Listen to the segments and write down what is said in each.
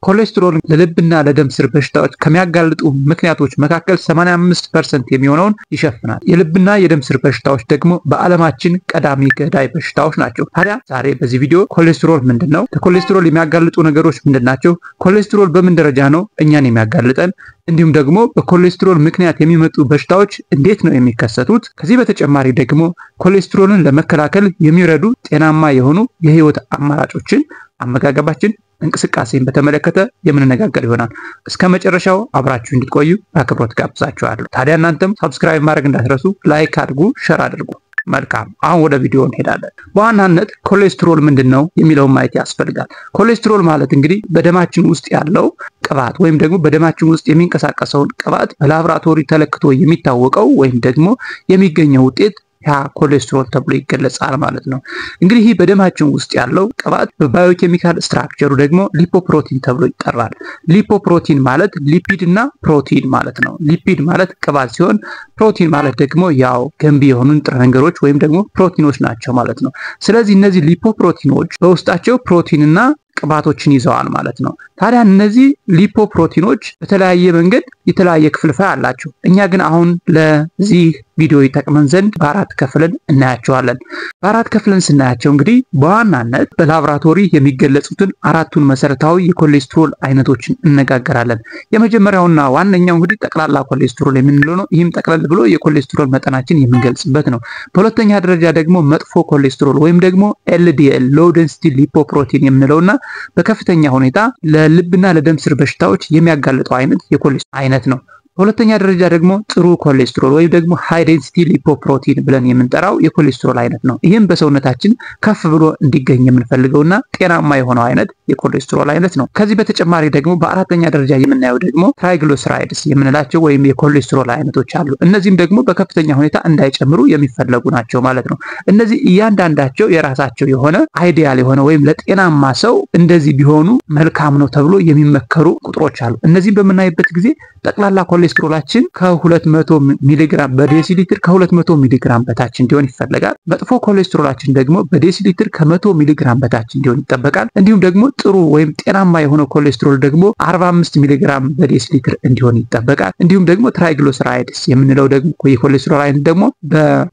ኮሌስትሮል ለልብና ለደም ስር በሽታዎች ከሚያጋልጡ ምክንያቶች መካከል 85% የሚሆነውን ይሸፍናል። የልብና የደም ስር በሽታዎች ደግሞ በዓለማችን ቀዳሚ ገዳይ በሽታዎች ናቸው። ታዲያ ዛሬ በዚህ ቪዲዮ ኮሌስትሮል ምንድነው? ለኮሌስትሮል የሚያጋልጡ ነገሮች ምንድናቸው? ኮሌስትሮል በምን ደረጃ ነው እኛን የሚያጋልጠን? እንዲሁም ደግሞ በኮሌስትሮል ምክንያት የሚመጡ በሽታዎች እንዴት ነው የሚከሰቱት? ከዚህ በተጨማሪ ደግሞ ኮሌስትሮልን ለመከላከል የሚረዱ ጤናማ የሆኑ የህይወት አማራጮችን፣ አመጋገባችን፣ እንቅስቃሴን በተመለከተ የምንነጋገር ይሆናል። እስከ መጨረሻው አብራችሁ እንድትቆዩ በአክብሮት ጋብዛችኋለሁ። ታዲያ እናንተም ሰብስክራይብ ማድረግ እንዳትረሱ፣ ላይክ አድርጉ፣ ሼር አድርጉ። መልካም፣ አሁን ወደ ቪዲዮ እንሄዳለን። በዋናነት ኮሌስትሮል ምንድነው የሚለውን ማየት ያስፈልጋል። ኮሌስትሮል ማለት እንግዲህ በደማችን ውስጥ ያለው ቅባት ወይም ደግሞ በደማችን ውስጥ የሚንቀሳቀሰውን ቅባት በላብራቶሪ ተለክቶ የሚታወቀው ወይም ደግሞ የሚገኘው ውጤት ያ ኮሌስትሮል ተብሎ ይገለጻል ማለት ነው። እንግዲህ ይህ በደማችን ውስጥ ያለው ቅባት በባዮኬሚካል ስትራክቸሩ ደግሞ ሊፖፕሮቲን ተብሎ ይጠራል። ሊፖፕሮቲን ማለት ሊፒድ እና ፕሮቲን ማለት ነው። ሊፒድ ማለት ቅባት ሲሆን ፕሮቲን ማለት ደግሞ ያው ገንቢ የሆኑ ንጥረ ነገሮች ወይም ደግሞ ፕሮቲኖች ናቸው ማለት ነው። ስለዚህ እነዚህ ሊፖፕሮቲኖች በውስጣቸው ፕሮቲንና ቅባቶችን ይዘዋል ማለት ነው። ታዲያ እነዚህ ሊፖፕሮቲኖች በተለያየ መንገድ የተለያየ ክፍልፋይ አላቸው። እኛ ግን አሁን ለዚህ ቪዲዮ ይጠቅመን ዘንድ በአራት ከፍለን እናያቸዋለን። በአራት ከፍለን ስናያቸው እንግዲህ በዋናነት በላብራቶሪ የሚገለጹትን አራቱን መሰረታዊ የኮሌስትሮል አይነቶችን እነጋገራለን። የመጀመሪያውና ዋነኛው እንግዲህ ጠቅላላ ኮሌስትሮል የምንለው ነው። ይህም ጠቅለል ብሎ የኮሌስትሮል መጠናችን የምንገልጽበት ነው። በሁለተኛ ደረጃ ደግሞ መጥፎ ኮሌስትሮል ወይም ደግሞ ኤልዲኤል ሎው ዴንሲቲ ሊፖፕሮቲን የምንለውና በከፍተኛ ሁኔታ ለልብና ለደም ስር በሽታዎች የሚያጋልጠው አይነት የኮሌስትሮል አይነት ነው። በሁለተኛ ደረጃ ደግሞ ጥሩ ኮሌስትሮል ወይም ደግሞ ሃይ ዴንሲቲ ሊፖፕሮቲን ብለን የምንጠራው የኮሌስትሮል አይነት ነው። ይህም በሰውነታችን ከፍ ብሎ እንዲገኝ የምንፈልገውና ጤናማ የሆነው አይነት የኮሌስትሮል አይነት ነው። ከዚህ በተጨማሪ ደግሞ በአራተኛ ደረጃ የምናየው ደግሞ ትራይግሊሰራይድስ የምንላቸው ወይም የኮሌስትሮል አይነቶች አሉ። እነዚህም ደግሞ በከፍተኛ ሁኔታ እንዳይጨምሩ የሚፈለጉ ናቸው ማለት ነው። እነዚህ እያንዳንዳቸው የራሳቸው የሆነ አይዲያል የሆነ ወይም ለጤናማ ሰው እንደዚህ ቢሆኑ መልካም ነው ተብሎ የሚመከሩ ቁጥሮች አሉ። እነዚህም በምናይበት ጊዜ ጠቅላላ ኮሌስትሮላችን ከ200 ሚሊግራም በዴሲሊትር ከ200 ሚሊግራም በታች እንዲሆን ይፈልጋል። መጥፎ ኮሌስትሮላችን ደግሞ በዴሲሊትር ከ100 ሚሊግራም በታች እንዲሆን ይጠበቃል። እንዲሁም ደግሞ ጥሩ ወይም ጤናማ የሆነ ኮሌስትሮል ደግሞ 45 ሚሊግራም በዴሲሊትር እንዲሆን ይጠበቃል። እንዲሁም ደግሞ ትራይግሊሰራይድስ የምንለው ደግሞ የኮሌስትሮል አይነት ደግሞ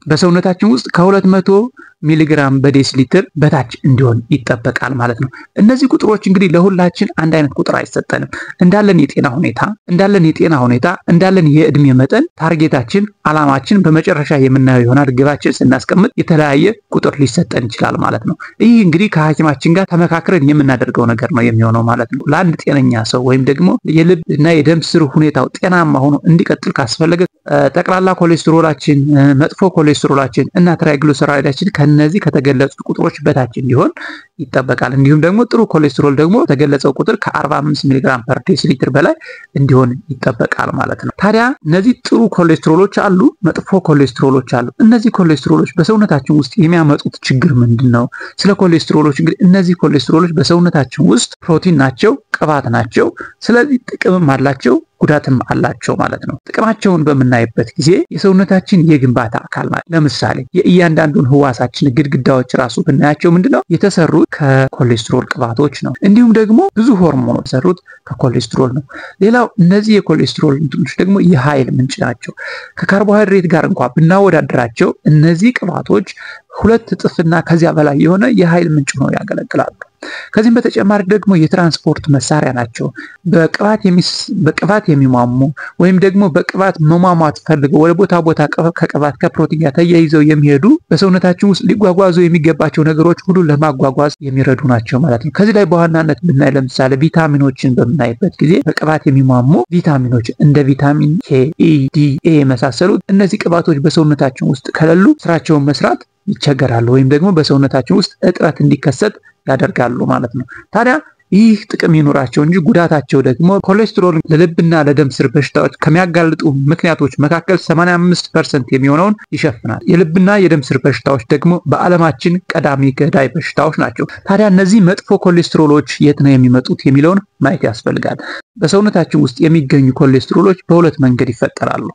በሰውነታችን ውስጥ ከ200 ሚሊግራም በዴሲሊትር በታች እንዲሆን ይጠበቃል ማለት ነው። እነዚህ ቁጥሮች እንግዲህ ለሁላችን አንድ አይነት ቁጥር አይሰጠንም። እንዳለን የጤና ሁኔታ እንዳለን የእድሜ መጠን ታርጌታችን አላማችን በመጨረሻ የምናየው ይሆናል። ግባችን ስናስቀምጥ የተለያየ ቁጥር ሊሰጠን ይችላል ማለት ነው። ይህ እንግዲህ ከሐኪማችን ጋር ተመካክረን የምናደርገው ነገር ነው የሚሆነው ማለት ነው። ለአንድ ጤነኛ ሰው ወይም ደግሞ የልብ እና የደም ስር ሁኔታው ጤናማ ሆኖ እንዲቀጥል ካስፈለገ ጠቅላላ ኮሌስትሮላችን፣ መጥፎ ኮሌስትሮላችን እና ትራይግሊሰራይዳችን ከነዚህ ከተገለጹት ቁጥሮች በታች እንዲሆን ይጠበቃል። እንዲሁም ደግሞ ጥሩ ኮሌስትሮል ደግሞ ተገለጸው ቁጥር ከ45 ሚሊግራም ፐር ዴሲሊትር በላይ እንዲሆን ይጠበቃል ማለት ነው። ታዲያ እነዚህ ጥሩ ኮሌስትሮሎች አሉ፣ መጥፎ ኮሌስትሮሎች አሉ። እነዚህ ኮሌስትሮሎች በሰውነታችን ውስጥ የሚያመጡት ችግር ምንድነው? ስለ ኮሌስትሮሎች እንግዲህ እነዚህ ኮሌስትሮሎች በሰውነታችን ውስጥ ፕሮቲን ናቸው፣ ቅባት ናቸው። ስለዚህ ጥቅምም አላቸው፣ ጉዳትም አላቸው ማለት ነው። ጥቅማቸውን በምናይበት ጊዜ የሰውነታችን የግንባታ አካል ናቸው። ለምሳሌ የእያንዳንዱን ህዋሳችን ግድግዳዎች ራሱ ብናያቸው ምንድነው የተሰሩት? ከኮሌስትሮል ቅባቶች ነው። እንዲሁም ደግሞ ብዙ ሆርሞኖች የተሰሩት ከኮሌስትሮል ነው። ሌላው እነዚህ የኮሌስትሮል እንትኖች ደግሞ የኃይል ምንጭ ናቸው። ከካርቦሃይድሬት ጋር እንኳን ብናወዳደራቸው እነዚህ ቅባቶች 2 እጥፍና ከዚያ በላይ የሆነ የኃይል ምንጭ ሆነው ያገለግላሉ። ከዚህም በተጨማሪ ደግሞ የትራንስፖርት መሳሪያ ናቸው። በቅባት የሚሟሙ ወይም ደግሞ በቅባት መሟሟት ፈልገው ወደ ቦታ ከቅባት ከፕሮቲን ጋር ተያይዘው የሚሄዱ በሰውነታችን ውስጥ ሊጓጓዙ የሚገባቸው ነገሮች ሁሉ ለማጓጓዝ የሚረዱ ናቸው ማለት ነው። ከዚህ ላይ በዋናነት ብናይ ለምሳሌ ቪታሚኖችን በምናይበት ጊዜ በቅባት የሚሟሙ ቪታሚኖች እንደ ቪታሚን ኬ፣ ኢ፣ ዲ፣ ኤ የመሳሰሉት እነዚህ ቅባቶች በሰውነታችን ውስጥ ከሌሉ ስራቸውን መስራት ይቸገራሉ ወይም ደግሞ በሰውነታችን ውስጥ እጥረት እንዲከሰት ያደርጋሉ ማለት ነው። ታዲያ ይህ ጥቅም ይኖራቸው እንጂ ጉዳታቸው ደግሞ ኮሌስትሮል ለልብና ለደም ስር በሽታዎች ከሚያጋልጡ ምክንያቶች መካከል 85% የሚሆነውን ይሸፍናል። የልብና የደም ስር በሽታዎች ደግሞ በዓለማችን ቀዳሚ ገዳይ በሽታዎች ናቸው። ታዲያ እነዚህ መጥፎ ኮሌስትሮሎች የት ነው የሚመጡት የሚለውን ማየት ያስፈልጋል። በሰውነታችን ውስጥ የሚገኙ ኮሌስትሮሎች በሁለት መንገድ ይፈጠራሉ።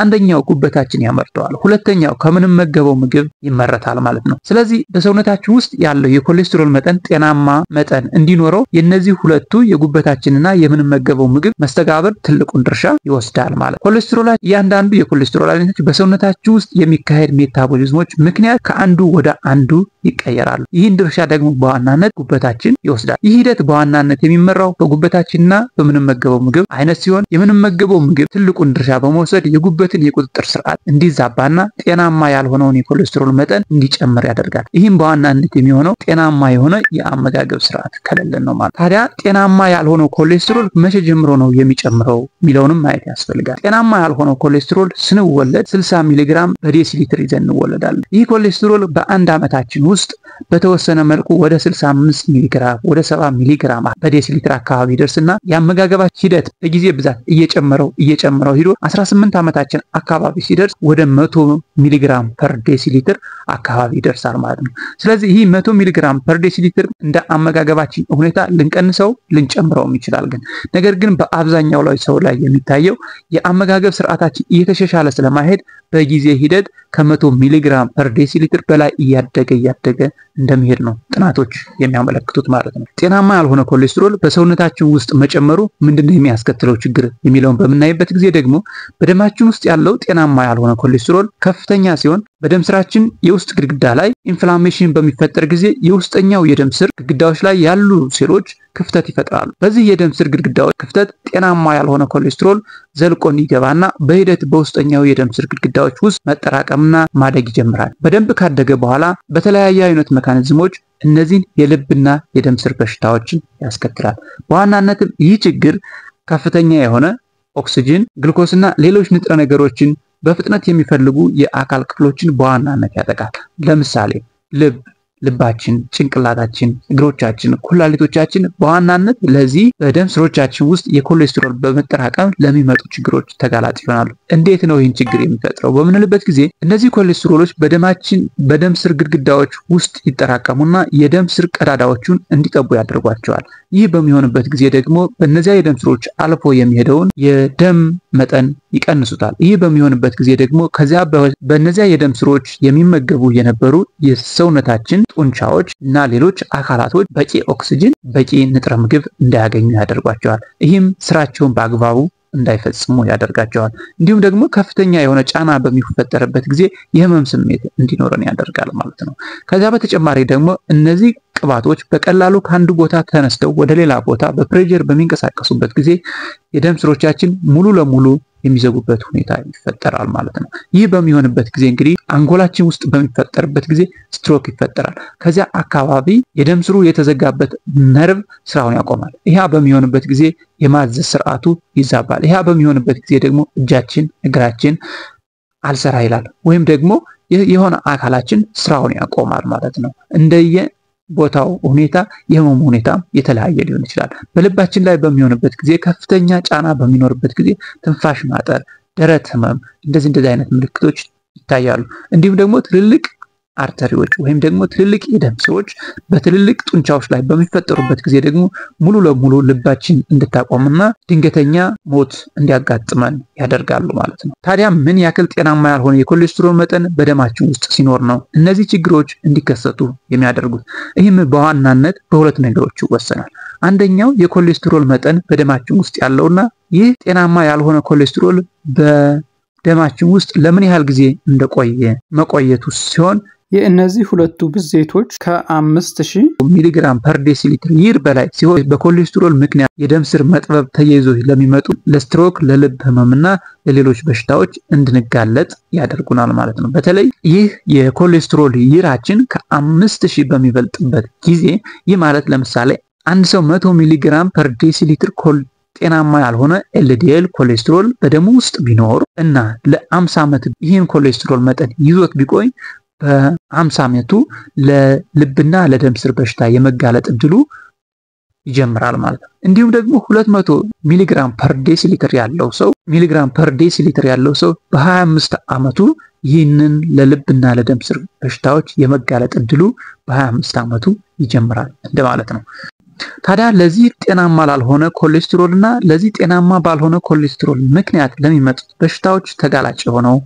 አንደኛው ጉበታችን ያመርተዋል፣ ሁለተኛው ከምንመገበው ምግብ ይመረታል ማለት ነው። ስለዚህ በሰውነታችን ውስጥ ያለው የኮሌስትሮል መጠን ጤናማ መጠን እንዲኖረው የነዚህ ሁለቱ የጉበታችንና የምንመገበው ምግብ መስተጋብር ትልቁን ድርሻ ይወስዳል ማለት። ኮሌስትሮላችን እያንዳንዱ የኮሌስትሮል አይነቶች በሰውነታችን ውስጥ የሚካሄድ ሜታቦሊዝሞች ምክንያት ከአንዱ ወደ አንዱ ይቀየራሉ። ይህን ድርሻ ደግሞ በዋናነት ጉበታችን ይወስዳል። ይህ ሂደት በዋናነት የሚመራው በጉበታችንና በምንመገበው ምግብ አይነት ሲሆን የምንመገበው ምግብ ትልቁን ድርሻ በመውሰድ የጉበትን የቁጥጥር ስርዓት እንዲዛባና ጤናማ ያልሆነውን የኮሌስትሮል መጠን እንዲጨምር ያደርጋል። ይህም በዋናነት የሚሆነው ጤናማ የሆነ የአመጋገብ ስርዓት ከሌለን ነው ማለት። ታዲያ ጤናማ ያልሆነው ኮሌስትሮል መቼ ጀምሮ ነው የሚጨምረው የሚለውንም ማየት ያስፈልጋል። ጤናማ ያልሆነው ኮሌስትሮል ስንወለድ 60 ሚሊግራም በዴሲሊትር ይዘን እንወለዳለን። ይህ ኮሌስትሮል በአንድ ዓመታችን ውስጥ በተወሰነ መልኩ ወደ 65 ሚሊግራም ወደ 70 ሚሊግራም በዴሲሊትር አካባቢ ይደርስና የአመጋገባችን ሂደት በጊዜ ብዛት እየጨመረው ሂዶ 18 ዓመታችን አካባቢ ሲደርስ ወደ 100 ሚሊግራም ፐር ዴሲሊትር አካባቢ ይደርሳል ማለት ነው። ስለዚህ ይህ 100 ሚሊግራም ፐር ዴሲሊትር እንደ አመጋገባችን ሁኔታ ልንቀንሰው ልንጨምረውም ይችላል። ነገር ግን በአብዛኛው ላይ ሰው ላይ የሚታየው የአመጋገብ ስርዓታችን እየተሻሻለ ስለማይሄድ በጊዜ ሂደት ከ100 ሚሊግራም ፐር ዴሲሊትር በላይ እያደገ እንደሚሄድ ነው ጥናቶች የሚያመለክቱት ማለት ነው። ጤናማ ያልሆነ ኮሌስትሮል በሰውነታችን ውስጥ መጨመሩ ምንድነው የሚያስከትለው ችግር የሚለውን በምናይበት ጊዜ ደግሞ በደማችን ውስጥ ያለው ጤናማ ያልሆነ ኮሌስትሮል ከፍተኛ ሲሆን በደም ስራችን የውስጥ ግድግዳ ላይ ኢንፍላሜሽን በሚፈጠር ጊዜ የውስጠኛው የደም ስር ግድግዳዎች ላይ ያሉ ሴሎች ክፍተት ይፈጥራሉ። በዚህ የደም ስር ግድግዳዎች ክፍተት ጤናማ ያልሆነ ኮሌስትሮል ዘልቆ እንዲገባና በሂደት በውስጠኛው የደም ስር ግድግዳዎች ውስጥ መጠራቀምና ማደግ ይጀምራል። በደንብ ካደገ በኋላ በተለያየ አይነት ሜካኒዝሞች እነዚህን የልብና የደም ስር በሽታዎችን ያስከትላል። በዋናነትም ይህ ችግር ከፍተኛ የሆነ ኦክሲጅን፣ ግሉኮስና ሌሎች ንጥረ ነገሮችን በፍጥነት የሚፈልጉ የአካል ክፍሎችን በዋናነት ያጠቃል። ለምሳሌ ልባችን፣ ጭንቅላታችን፣ እግሮቻችን፣ ኩላሊቶቻችን በዋናነት ለዚህ በደም ስሮቻችን ውስጥ የኮሌስትሮል በመጠራቀም ለሚመጡ ችግሮች ተጋላጭ ይሆናሉ። እንዴት ነው ይህን ችግር የሚፈጥረው በምንልበት ጊዜ እነዚህ ኮሌስትሮሎች በደም ስር ግድግዳዎች ውስጥ ይጠራቀሙና የደም ስር ቀዳዳዎቹን እንዲጠቡ ያደርጓቸዋል። ይህ በሚሆንበት ጊዜ ደግሞ በእነዚያ የደም ስሮች አልፎ የሚሄደውን የደም መጠን ይቀንሱታል። ይህ በሚሆንበት ጊዜ ደግሞ ከዚያ በእነዚያ የደም ስሮች የሚመገቡ የነበሩ የሰውነታችን ጡንቻዎች እና ሌሎች አካላቶች በቂ ኦክሲጅን፣ በቂ ንጥረ ምግብ እንዳያገኙ ያደርጓቸዋል። ይህም ስራቸውን በአግባቡ እንዳይፈጽሙ ያደርጋቸዋል። እንዲሁም ደግሞ ከፍተኛ የሆነ ጫና በሚፈጠርበት ጊዜ የህመም ስሜት እንዲኖረን ያደርጋል ማለት ነው። ከዛ በተጨማሪ ደግሞ እነዚህ ቅባቶች በቀላሉ ከአንድ ቦታ ተነስተው ወደ ሌላ ቦታ በፕሬሸር በሚንቀሳቀሱበት ጊዜ የደም ስሮቻችን ሙሉ ለሙሉ የሚዘጉበት ሁኔታ ይፈጠራል ማለት ነው። ይህ በሚሆንበት ጊዜ እንግዲህ አንጎላችን ውስጥ በሚፈጠርበት ጊዜ ስትሮክ ይፈጠራል። ከዚያ አካባቢ የደም ስሩ የተዘጋበት ነርቭ ስራውን ያቆማል። ይሄ በሚሆንበት ጊዜ የማዘዝ ስርዓቱ ይዛባል። ይሄ በሚሆንበት ጊዜ ደግሞ እጃችን፣ እግራችን አልሰራ ይላል ወይም ደግሞ የሆነ አካላችን ስራውን ያቆማል ማለት ነው። እንደየ ቦታው ሁኔታ የህመም ሁኔታ የተለያየ ሊሆን ይችላል። በልባችን ላይ በሚሆንበት ጊዜ ከፍተኛ ጫና በሚኖርበት ጊዜ ትንፋሽ ማጠር፣ ደረት ህመም እንደዚህ አይነት ምልክቶች ይታያሉ። እንዲሁም ደግሞ ትልልቅ አርተሪዎች ወይም ደግሞ ትልልቅ የደም ስሮች በትልልቅ ጡንቻዎች ላይ በሚፈጠሩበት ጊዜ ደግሞ ሙሉ ለሙሉ ልባችን እንድታቆምና ድንገተኛ ሞት እንዲያጋጥመን ያደርጋሉ ማለት ነው። ታዲያ ምን ያክል ጤናማ ያልሆነ የኮሌስትሮል መጠን በደማችን ውስጥ ሲኖር ነው እነዚህ ችግሮች እንዲከሰቱ የሚያደርጉት? ይህም በዋናነት በሁለት ነገሮች ይወሰናል። አንደኛው የኮሌስትሮል መጠን በደማችን ውስጥ ያለውና ይህ ጤናማ ያልሆነ ኮሌስትሮል በደማችን ውስጥ ለምን ያህል ጊዜ እንደቆየ መቆየቱ ሲሆን የእነዚህ ሁለቱ ብዜቶች ከ5000 ሚሊግራም ፐር ዴሲሊትር ይር በላይ ሲሆን በኮሌስትሮል ምክንያት የደም ስር መጥበብ ተያይዞ ለሚመጡ ለስትሮክ፣ ለልብ ህመምና ለሌሎች በሽታዎች እንድንጋለጥ ያደርጉናል ማለት ነው። በተለይ ይህ የኮሌስትሮል ይራችን ከ5000 በሚበልጥበት ጊዜ ይህ ማለት ለምሳሌ አንድ ሰው 100 ሚሊግራም ፐር ዴሲሊትር ጤናማ ያልሆነ ኤልዲኤል ኮሌስትሮል በደሙ ውስጥ ቢኖር እና ለ50 ዓመት ይህን ኮሌስትሮል መጠን ይዞት ቢቆይ በ50 ዓመቱ ለልብና ለደም ስር በሽታ የመጋለጥ እድሉ ይጀምራል ማለት ነው። እንዲሁም ደግሞ 200 ሚሊግራም ፐር ዴሲሊትር ያለው ሰው በ25 ዓመቱ ይህንን ለልብና ለደም ስር በሽታዎች የመጋለጥ እድሉ በ25 ዓመቱ ይጀምራል እንደማለት ነው። ታዲያ ለዚህ ጤናማ ላልሆነ ኮሌስትሮልና ለዚህ ጤናማ ባልሆነ ኮሌስትሮል ምክንያት ለሚመጡት በሽታዎች ተጋላጭ ሆነው